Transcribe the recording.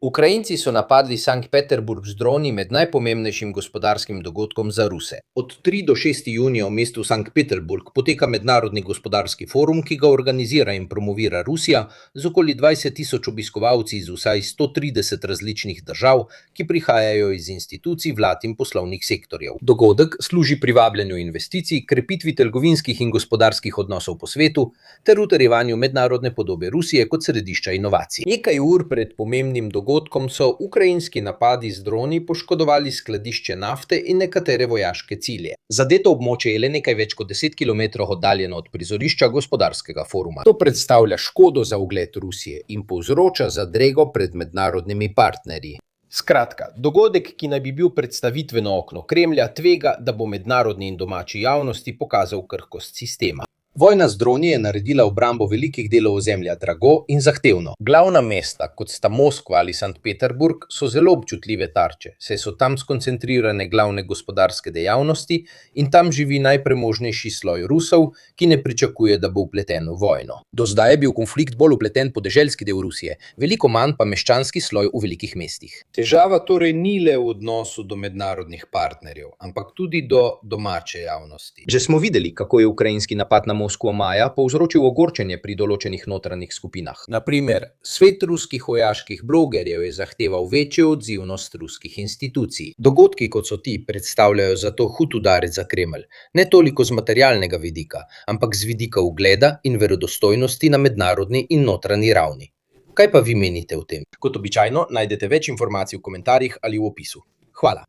Ukrajinci so napadli Sankt Peterburg z droni med najpomembnejšim gospodarskim dogodkom za Ruse. Od 3 do 6. junija v mestu Sankt Peterburg poteka mednarodni gospodarski forum, ki ga organizira in promovira Rusija z okoli 20.000 obiskovalci iz vsaj 130 različnih držav, ki prihajajo iz institucij, vlad in poslovnih sektorjev. Dogodek služi privabljanju investicij, krepitvi trgovinskih in gospodarskih odnosov po svetu ter utrjevanju mednarodne podobe Rusije kot središča inovacij. Nekaj ur pred pomembnim dogodkom so ukrajinski napadi z droni poškodovali skladišče nafte in nekatere vojaške cilje. Zadeto območje je le nekaj več kot 10 km oddaljeno od prizorišča gospodarskega foruma. To predstavlja škodo za ugled Rusije in povzroča zadrego pred mednarodnimi partnerji. Skratka, dogodek, ki naj bi bil predstavitveno okno Kremlja, tvega, da bo mednarodni in domači javnosti pokazal krhkost sistema. Vojna z droni je naredila obrambo velikih delov ozemlja drago in zahtevno. Glavna mesta, kot sta Moskva ali Sankt Peterburg, so zelo občutljive tarče, saj so tam skoncentrirane glavne gospodarske dejavnosti in tam živi najpremožnejši sloj Rusov, ki ne pričakuje, da bo vpleten v vojno. Do zdaj je bil konflikt bolj vpleten podeželski del Rusije, veliko manj pa meščanski sloj v velikih mestih. Težava torej ni le v odnosu do mednarodnih partnerjev, ampak tudi do domače javnosti. Že smo videli, kako je ukrajinski napad na Moskvo maja povzročil ogorčenje pri določenih notranjih skupinah. Na primer, svet ruskih vojaških blogerjev je zahteval večjo odzivnost ruskih institucij. Dogodki, kot so ti, predstavljajo zato hud udarec za Kremelj, ne toliko z materialnega vidika, ampak z vidika ugleda in verodostojnosti na mednarodni in notranji ravni. Kaj pa vi menite o tem? Kot običajno najdete več informacij v komentarjih ali v opisu. Hvala.